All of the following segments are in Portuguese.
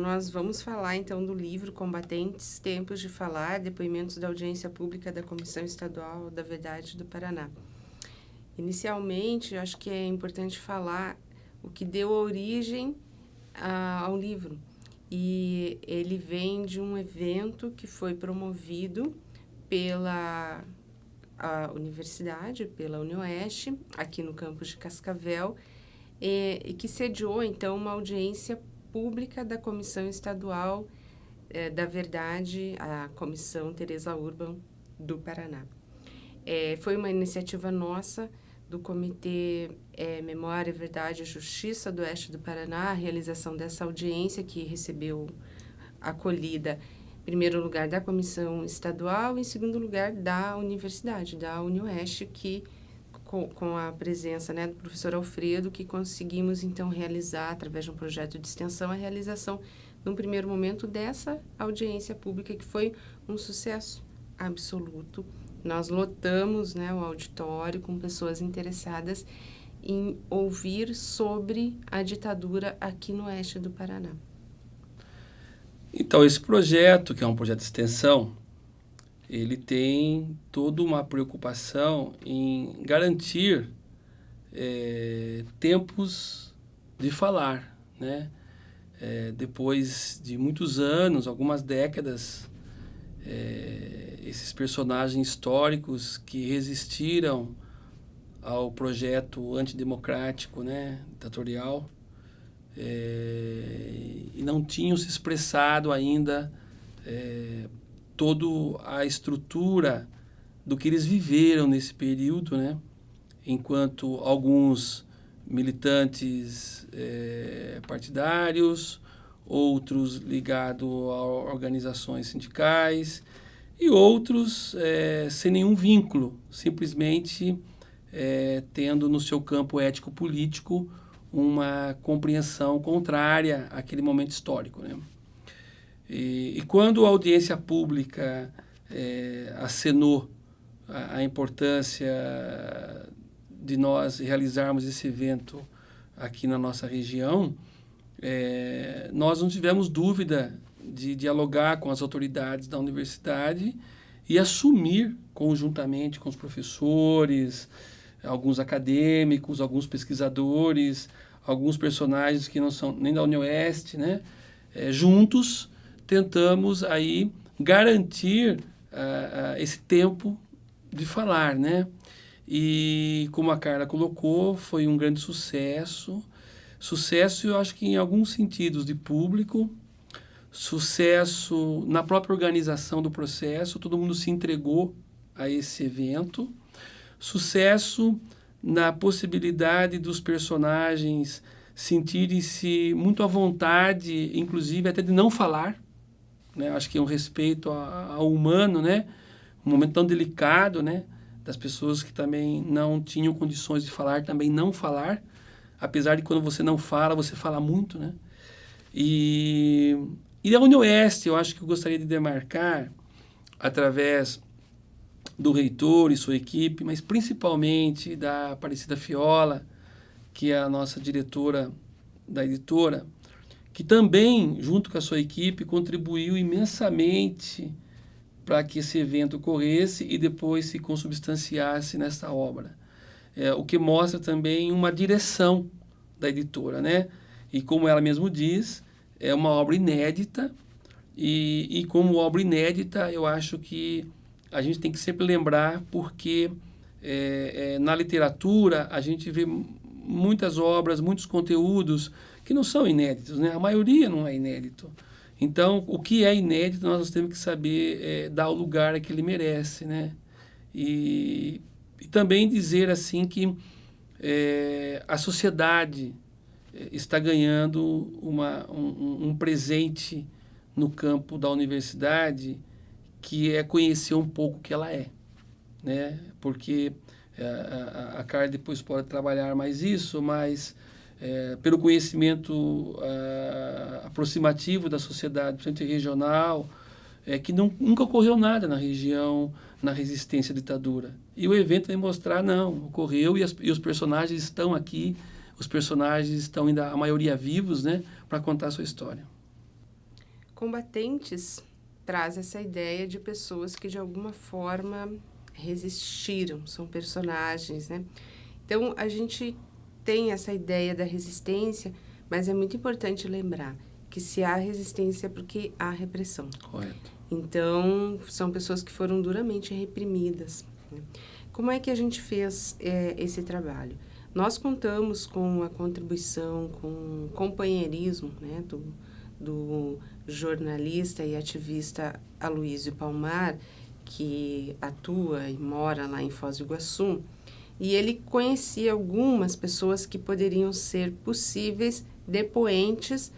nós vamos falar, então, do livro Combatentes, Tempos de Falar, Depoimentos da Audiência Pública da Comissão Estadual da Verdade do Paraná. Inicialmente, eu acho que é importante falar o que deu origem ao livro. E ele vem de um evento que foi promovido pela universidade, pela UniOeste, aqui no campus de Cascavel, e que sediou, então, uma audiência pública da Comissão Estadual da Verdade, a Comissão Teresa Urban do Paraná. Foi uma iniciativa nossa, do Comitê Memória, Verdade e Justiça do Oeste do Paraná, a realização dessa audiência que recebeu acolhida, em primeiro lugar, da Comissão Estadual e, em segundo lugar, da Universidade, da UniOeste, que com a presença, né, do professor Alfredo, que conseguimos, então, realizar, através de um projeto de extensão, a realização, num primeiro momento, dessa audiência pública, que foi um sucesso absoluto. Nós lotamos, né, o auditório com pessoas interessadas em ouvir sobre a ditadura aqui no oeste do Paraná. Então, esse projeto, que é um projeto de extensão, ele tem toda uma preocupação em garantir tempos de falar, né? Depois de muitos anos, algumas décadas, esses personagens históricos que resistiram ao projeto antidemocrático, né, ditatorial, e não tinham se expressado ainda toda a estrutura do que eles viveram nesse período, né? Enquanto alguns militantes partidários, outros ligados a organizações sindicais e outros sem nenhum vínculo, simplesmente tendo no seu campo ético-político uma compreensão contrária àquele momento histórico, né? E quando a audiência pública acenou a importância de nós realizarmos esse evento aqui na nossa região, nós não tivemos dúvida de dialogar com as autoridades da universidade e assumir conjuntamente com os professores, alguns acadêmicos, alguns pesquisadores, alguns personagens que não são nem da UniOeste, né? Juntos tentamos aí garantir esse tempo de falar, né? E como a Carla colocou, foi um grande sucesso. Sucesso, eu acho que em alguns sentidos de público, sucesso na própria organização do processo, todo mundo se entregou a esse evento. Sucesso na possibilidade dos personagens sentirem-se muito à vontade, inclusive até de não falar, né? Acho que é um respeito ao humano, né? Um momento tão delicado, né? Das pessoas que também não tinham condições de falar, também não falar, apesar de quando você não fala, você fala muito, né? E a UniOeste, eu acho que eu gostaria de demarcar, através do reitor e sua equipe, mas principalmente da Aparecida Fiola, que é a nossa diretora da editora, que também, junto com a sua equipe, contribuiu imensamente para que esse evento ocorresse e depois se consubstanciasse nessa obra. O que mostra também uma direção da editora, né? E como ela mesmo diz, é uma obra inédita e como obra inédita, eu acho que a gente tem que sempre lembrar, porque na literatura a gente vê muitas obras, muitos conteúdos que não são inéditos, né? A maioria não é inédito. Então, o que é inédito, nós temos que saber dar o lugar a que ele merece, né? E também dizer assim que a sociedade está ganhando um presente no campo da universidade, que é conhecer um pouco o que ela é, né? Porque a Carla depois pode trabalhar mais isso, mas pelo conhecimento aproximativo da sociedade, principalmente regional, que nunca ocorreu nada na região, na resistência à ditadura. E o evento vai mostrar, não, ocorreu e os personagens estão aqui, os personagens estão ainda, a maioria, vivos, né, para contar a sua história. combatentes traz essa ideia de pessoas que de alguma forma resistiram, são personagens, né? Então, a gente tem essa ideia da resistência, mas é muito importante lembrar que se há resistência é porque há repressão. Correto. Então, são pessoas que foram duramente reprimidas, né? Como é que a gente fez esse trabalho? Nós contamos com a contribuição, com o companheirismo, né, do jornalista e ativista Aloísio Palmar, que atua e mora lá em Foz do Iguaçu, e ele conhecia algumas pessoas que poderiam ser possíveis depoentes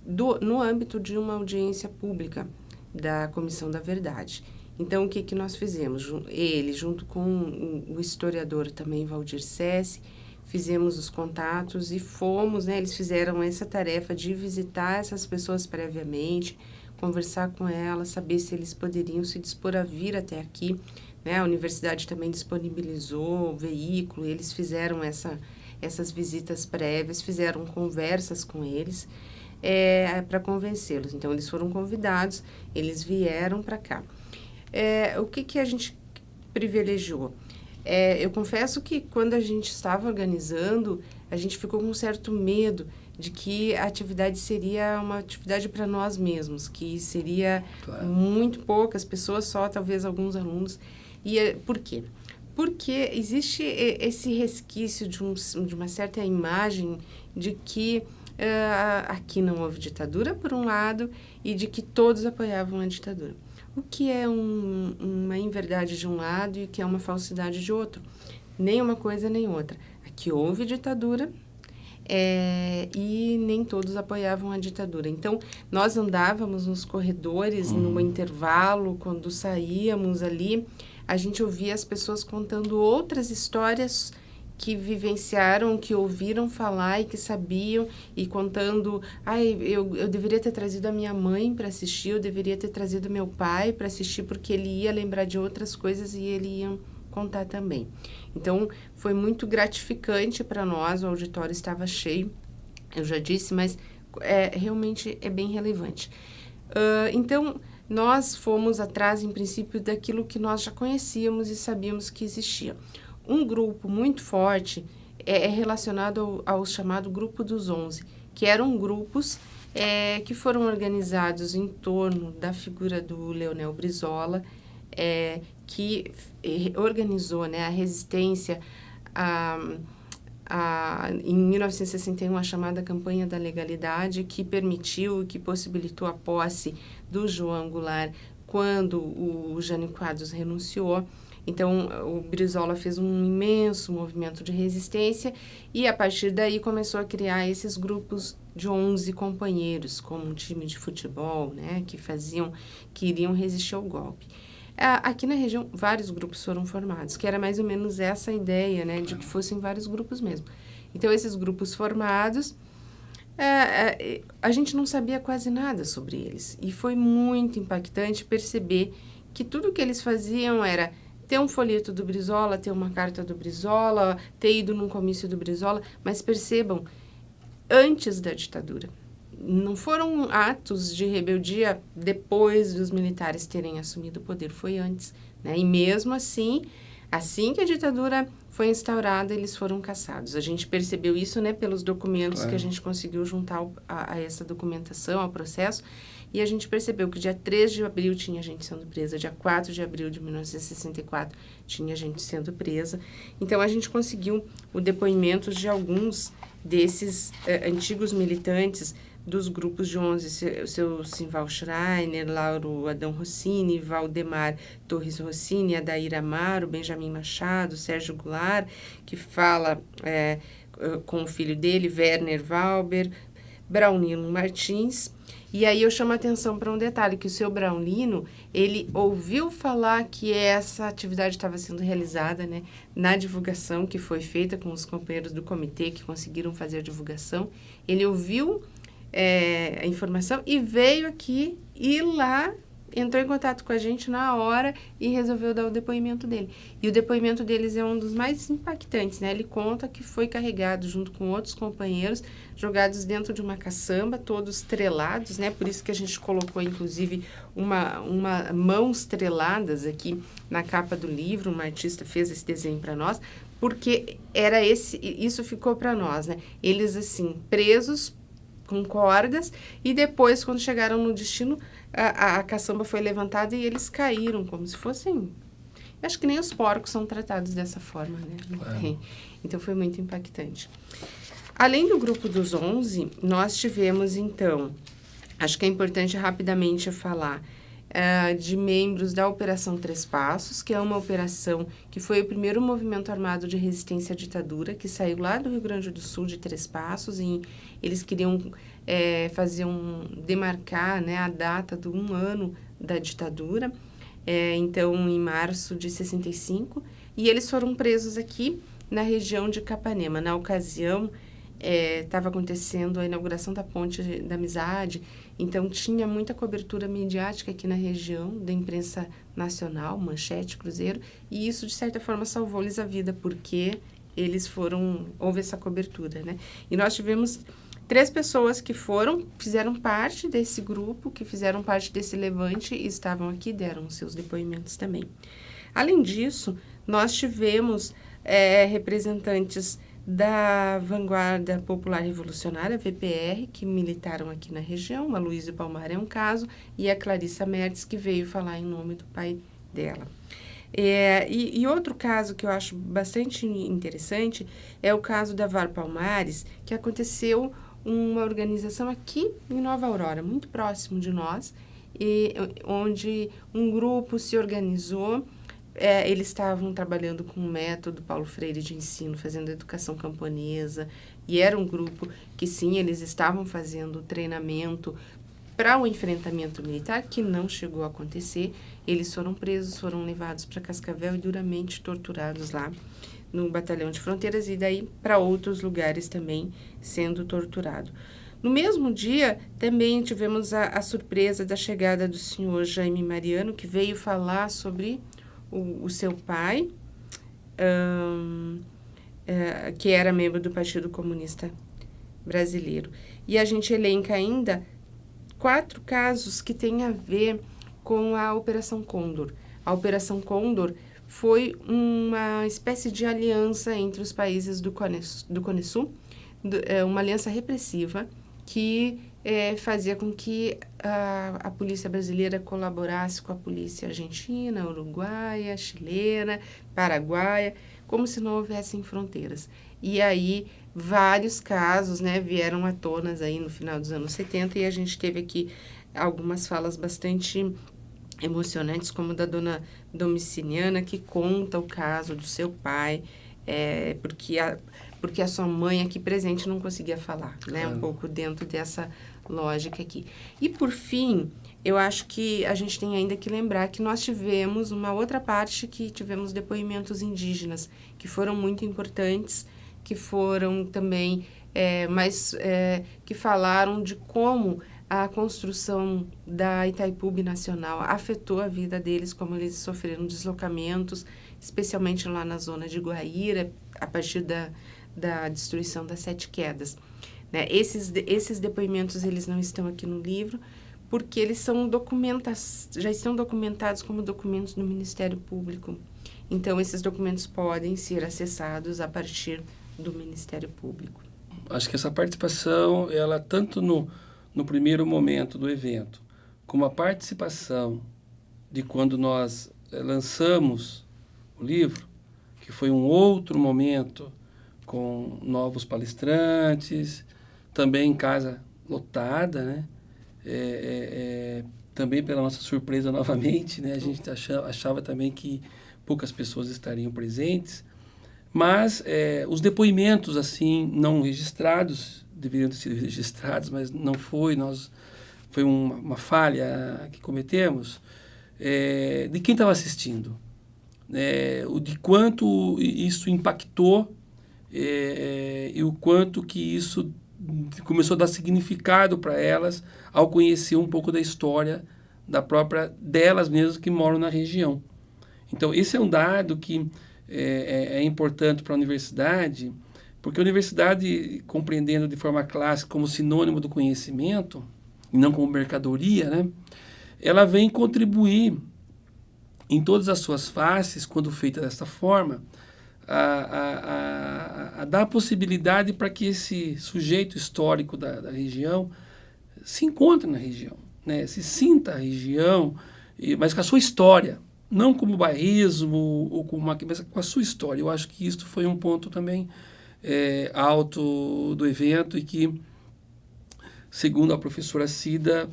no âmbito de uma audiência pública da Comissão da Verdade. Então, o que nós fizemos? Ele, junto com o historiador também, Valdir Sessi, fizemos os contatos e fomos, né? Eles fizeram essa tarefa de visitar essas pessoas previamente, conversar com elas, saber se eles poderiam se dispor a vir até aqui, né? A universidade também disponibilizou o veículo, eles fizeram essas visitas prévias, fizeram conversas com eles para convencê-los. Então, eles foram convidados, eles vieram para cá. O que a gente privilegiou? Eu confesso que quando a gente estava organizando, a gente ficou com um certo medo de que a atividade seria uma atividade para nós mesmos, que seria muito poucas pessoas, só talvez alguns alunos. E por quê? Porque existe esse resquício de uma certa imagem de que aqui não houve ditadura, por um lado, e de que todos apoiavam a ditadura. O que é uma inverdade de um lado e o que é uma falsidade de outro. Nem uma coisa nem outra. Aqui houve ditadura e nem todos apoiavam a ditadura. Então, nós andávamos nos corredores, no intervalo, quando saíamos ali, a gente ouvia as pessoas contando outras histórias que vivenciaram, que ouviram falar e que sabiam, e contando, eu deveria ter trazido a minha mãe para assistir, eu deveria ter trazido meu pai para assistir, porque ele ia lembrar de outras coisas e ele ia contar também. Então, foi muito gratificante para nós, o auditório estava cheio, eu já disse, mas realmente é bem relevante. Então, nós fomos atrás, em princípio, daquilo que nós já conhecíamos e sabíamos que existia. Um grupo muito forte é relacionado ao chamado Grupo dos 11, que eram grupos que foram organizados em torno da figura do Leonel Brizola, que organizou, né, a resistência em 1961, a chamada Campanha da Legalidade, que permitiu e que possibilitou a posse do João Goulart quando o Jânio Quadros renunciou. Então, o Brizola fez um imenso movimento de resistência e, a partir daí, começou a criar esses grupos de 11 companheiros, como um time de futebol, né, que iriam resistir ao golpe. Aqui na região, vários grupos foram formados, que era mais ou menos essa ideia, né, de que fossem vários grupos mesmo. Então, esses grupos formados, a gente não sabia quase nada sobre eles. E foi muito impactante perceber que tudo que eles faziam era ter um folheto do Brizola, ter uma carta do Brizola, ter ido num comício do Brizola, mas percebam, antes da ditadura. Não foram atos de rebeldia depois dos militares terem assumido o poder, foi antes, né? E mesmo assim que a ditadura foi instaurada, eles foram caçados. A gente percebeu isso, né, pelos documentos que a gente conseguiu juntar a essa documentação, ao processo, e a gente percebeu que dia 3 de abril tinha gente sendo presa, dia 4 de abril de 1964 tinha gente sendo presa. Então, a gente conseguiu o depoimento de alguns desses antigos militantes dos grupos de 11, o seu Simval Schreiner, Lauro Adão Rossini, Valdemar Torres Rossini, Adair Amaro, Benjamin Machado, Sérgio Goulart, que fala com o filho dele, Werner Valber, Braulino Martins. E aí eu chamo a atenção para um detalhe, que o seu Braulino, ele ouviu falar que essa atividade estava sendo realizada, né, na divulgação que foi feita com os companheiros do comitê que conseguiram fazer a divulgação. Ele ouviu a informação e veio aqui, e lá entrou em contato com a gente na hora e resolveu dar o depoimento dele. E o depoimento deles é um dos mais impactantes, né? Ele conta que foi carregado junto com outros companheiros, jogados dentro de uma caçamba, todos estrelados, né? Por isso que a gente colocou, inclusive, uma mãos estreladas aqui na capa do livro. Uma artista fez esse desenho para nós, porque isso ficou para nós, né? Eles, assim, presos com cordas, e depois, quando chegaram no destino, a caçamba foi levantada e eles caíram como se fossem... Acho que nem os porcos são tratados dessa forma, né? Claro. Então, foi muito impactante. Além do grupo dos 11, nós tivemos, então, acho que é importante rapidamente falar de membros da Operação Três Passos, que é uma operação que foi o primeiro movimento armado de resistência à ditadura, que saiu lá do Rio Grande do Sul, de Três Passos, e eles queriam demarcar, né, a data do 1 ano da ditadura, então em março de 65, e eles foram presos aqui na região de Capanema. Na ocasião, estava acontecendo a inauguração da Ponte da Amizade, então tinha muita cobertura midiática aqui na região, da imprensa nacional, Manchete, Cruzeiro, e isso, de certa forma, salvou-lhes a vida, porque houve essa cobertura, né? E nós tivemos 3 pessoas que fizeram parte desse grupo, que fizeram parte desse levante e estavam aqui, deram seus depoimentos também. Além disso, nós tivemos representantes da Vanguarda Popular Revolucionária, VPR, que militaram aqui na região. A Luísa Palmar é um caso, e a Clarissa Mertz, que veio falar em nome do pai dela. E outro caso que eu acho bastante interessante é o caso da VAR Palmares, que aconteceu uma organização aqui em Nova Aurora, muito próximo de nós, onde um grupo se organizou. Eles estavam trabalhando com o método Paulo Freire de ensino, fazendo educação camponesa, e era um grupo que, sim, eles estavam fazendo treinamento para o enfrentamento militar, que não chegou a acontecer. Eles foram presos, foram levados para Cascavel e duramente torturados lá no Batalhão de Fronteiras, e daí para outros lugares também sendo torturado. No mesmo dia, também tivemos a surpresa da chegada do senhor Jaime Mariano, que veio falar sobre o seu pai, que era membro do Partido Comunista Brasileiro. E a gente elenca ainda 4 casos que têm a ver com a Operação Condor. A Operação Condor foi uma espécie de aliança entre os países do Cone Sul, uma aliança repressiva que fazia com que a polícia brasileira colaborasse com a polícia argentina, uruguaia, chilena, paraguaia, como se não houvessem fronteiras. E aí, vários casos, né, vieram à tona aí no final dos anos 70, e a gente teve aqui algumas falas bastante emocionantes, como da dona Domiciliana, que conta o caso do seu pai, porque a sua mãe aqui presente não conseguia falar, né? Um pouco dentro dessa lógica aqui. E, por fim, eu acho que a gente tem ainda que lembrar que nós tivemos uma outra parte, que tivemos depoimentos indígenas, que foram muito importantes, que foram também, que falaram de como a construção da Itaipu Binacional afetou a vida deles, como eles sofreram deslocamentos, especialmente lá na zona de Guaíra, a partir da destruição das 7 quedas. Né? Esses depoimentos, eles não estão aqui no livro, porque eles já estão documentados como documentos do Ministério Público. Então, esses documentos podem ser acessados a partir do Ministério Público. Acho que essa participação, ela tanto no primeiro momento do evento, como a participação de quando nós lançamos o livro, que foi um outro momento com novos palestrantes, também em casa lotada, né? Também pela nossa surpresa novamente, né? A gente achava também que poucas pessoas estariam presentes, mas os depoimentos assim não registrados deveriam ter sido registrados, mas não foi. Foi uma falha que cometemos, de quem estava assistindo, de quanto isso impactou, e o quanto que isso começou a dar significado para elas ao conhecer um pouco da história delas mesmas que moram na região. Então, esse é um dado que é importante para a universidade, porque a universidade, compreendendo de forma clássica como sinônimo do conhecimento, e não como mercadoria, né, ela vem contribuir em todas as suas faces, quando feita desta forma, a dar a possibilidade para que esse sujeito histórico da região se encontre na região, né, se sinta a região, mas com a sua história, não como bairrismo ou como mas com a sua história. Eu acho que isso foi um ponto também alto do evento e que, segundo a professora Cida,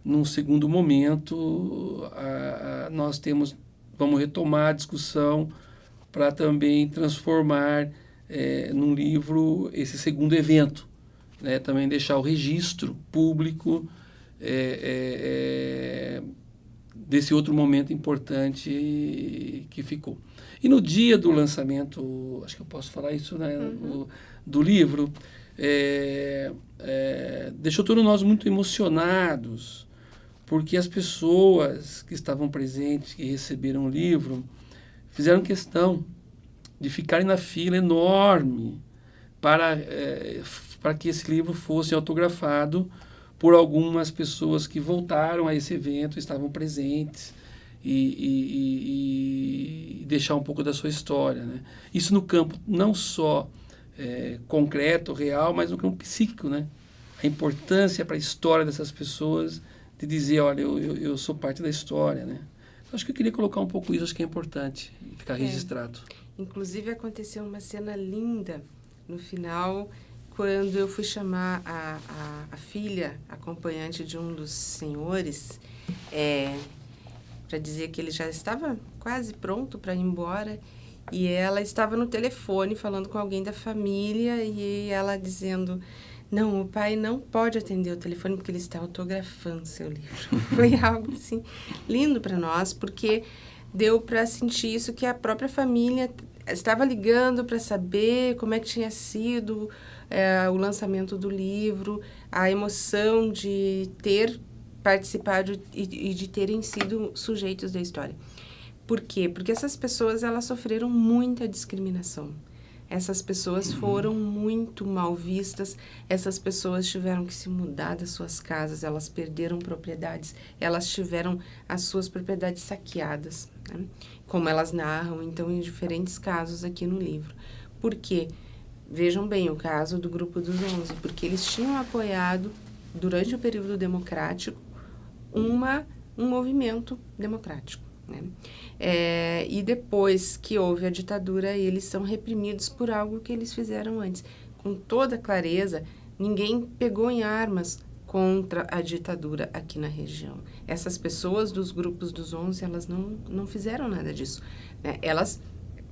num segundo momento, nós vamos retomar a discussão para também transformar num livro esse segundo evento, né? Também deixar o registro público desse outro momento importante que ficou. E no dia do lançamento, acho que eu posso falar isso, né, do livro, deixou todos nós muito emocionados, porque as pessoas que estavam presentes, que receberam o livro, fizeram questão de ficarem na fila enorme para que esse livro fosse autografado por algumas pessoas que voltaram a esse evento, estavam presentes, e deixar um pouco da sua história, né? Isso no campo não só concreto, real, mas no campo psíquico, né? A importância para a história dessas pessoas de dizer, olha, eu sou parte da história, né? Então, acho que eu queria colocar um pouco isso, acho que é importante ficar registrado. Inclusive, aconteceu uma cena linda no final, quando eu fui chamar a filha, acompanhante de um dos senhores, para dizer que ele já estava quase pronto para ir embora, e ela estava no telefone falando com alguém da família, e ela dizendo, não, o pai não pode atender o telefone porque ele está autografando seu livro. Foi algo assim lindo para nós, porque deu para sentir isso, que a própria família estava ligando para saber como é que tinha sido o lançamento do livro, a emoção de ter participado e de terem sido sujeitos da história. Por quê? Porque essas pessoas, elas sofreram muita discriminação. Essas pessoas foram muito mal vistas, essas pessoas tiveram que se mudar das suas casas, elas perderam propriedades, elas tiveram as suas propriedades saqueadas, né? Como elas narram, então, em diferentes casos aqui no livro. Por quê? Vejam bem o caso do Grupo dos 11, porque eles tinham apoiado, durante o período democrático, um movimento democrático, né? E depois que houve a ditadura, eles são reprimidos por algo que eles fizeram antes. Com toda clareza, ninguém pegou em armas contra a ditadura aqui na região. Essas pessoas dos grupos dos 11, elas não fizeram nada disso, né? Elas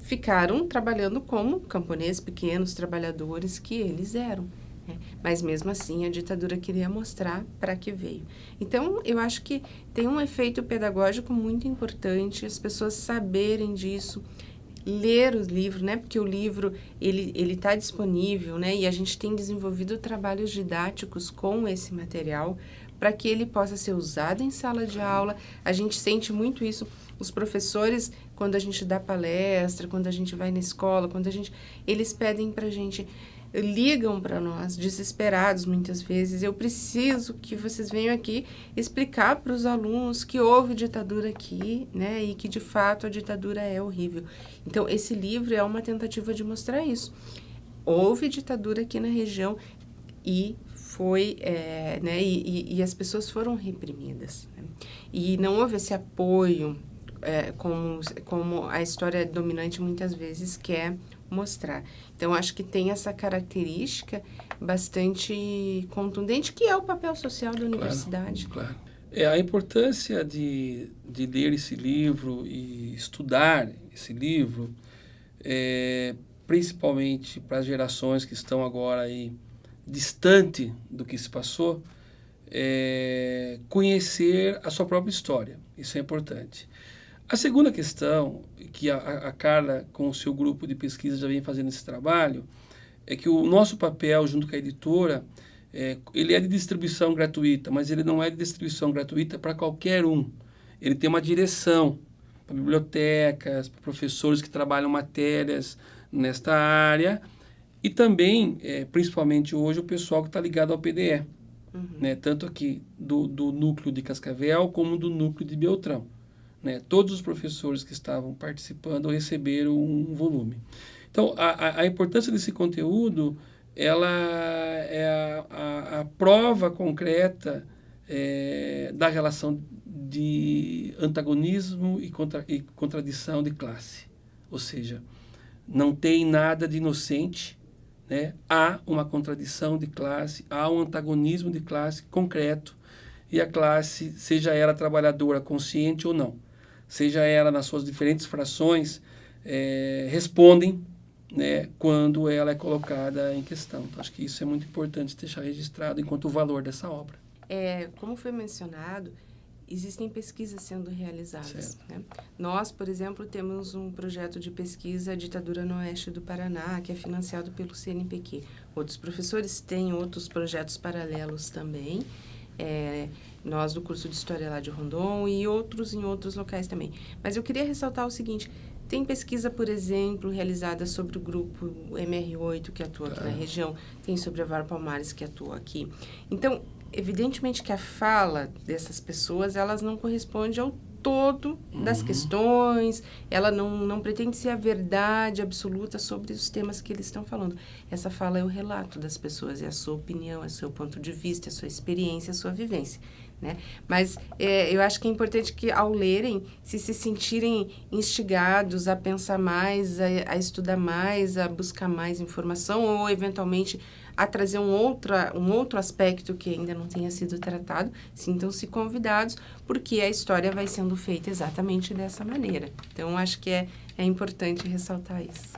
ficaram trabalhando como camponeses, pequenos trabalhadores que eles eram. Mas mesmo assim a ditadura queria mostrar para que veio. Então eu acho que tem um efeito pedagógico muito importante, as pessoas saberem disso, ler os livros, né? Porque o livro ele está disponível, né? E a gente tem desenvolvido trabalhos didáticos com esse material para que ele possa ser usado em sala de aula. A gente sente muito isso, os professores, quando a gente dá palestra, quando a gente vai na escola, eles pedem para a gente, ligam para nós, desesperados muitas vezes, eu preciso que vocês venham aqui explicar para os alunos que houve ditadura aqui, né, e que de fato a ditadura é horrível. Então, esse livro é uma tentativa de mostrar isso. Houve ditadura aqui na região e foi, né, e as pessoas foram reprimidas, né? E não houve esse apoio, como a história dominante muitas vezes quer mostrar. Então, acho que tem essa característica bastante contundente, que é o papel social da universidade. Claro. A importância de ler esse livro e estudar esse livro, principalmente para as gerações que estão agora aí distante do que se passou, conhecer a sua própria história. Isso é importante. A segunda questão, que a Carla, com o seu grupo de pesquisa, já vem fazendo esse trabalho, é que o nosso papel, junto com a editora, ele é de distribuição gratuita, mas ele não é de distribuição gratuita para qualquer um. Ele tem uma direção para bibliotecas, para professores que trabalham matérias nesta área e também, principalmente hoje, o pessoal que está ligado ao PDE, né? Tanto aqui do núcleo de Cascavel como do núcleo de Beltrão. Né? Todos os professores que estavam participando receberam um volume. Então, a importância desse conteúdo, ela é a prova concreta da relação de antagonismo e contradição de classe. Ou seja, não tem nada de inocente, né? Há uma contradição de classe, há um antagonismo de classe concreto, e a classe, seja ela trabalhadora consciente ou não, seja ela nas suas diferentes frações, respondem, né, quando ela é colocada em questão. Então, acho que isso é muito importante deixar registrado enquanto o valor dessa obra. Como foi mencionado, existem pesquisas sendo realizadas. Né? Nós, por exemplo, temos um projeto de pesquisa Ditadura no Oeste do Paraná, que é financiado pelo CNPq. Outros professores têm outros projetos paralelos também. Nós do curso de História lá de Rondon e outros em outros locais também. Mas eu queria ressaltar o seguinte: tem pesquisa, por exemplo, realizada sobre o grupo MR8 que atua aqui na região, tem sobre a Var Palmares que atua aqui. Então, evidentemente que a fala dessas pessoas, elas não corresponde ao todo das questões, ela não pretende ser a verdade absoluta sobre os temas que eles estão falando. Essa fala é o relato das pessoas, é a sua opinião, é o seu ponto de vista, é a sua experiência, é a sua vivência. Né? Mas eu acho que é importante que, ao lerem, se sentirem instigados a pensar mais, a estudar mais, a buscar mais informação ou, eventualmente, a trazer um outro aspecto que ainda não tenha sido tratado, sintam-se convidados, porque a história vai sendo feita exatamente dessa maneira. Então, acho que é importante ressaltar isso.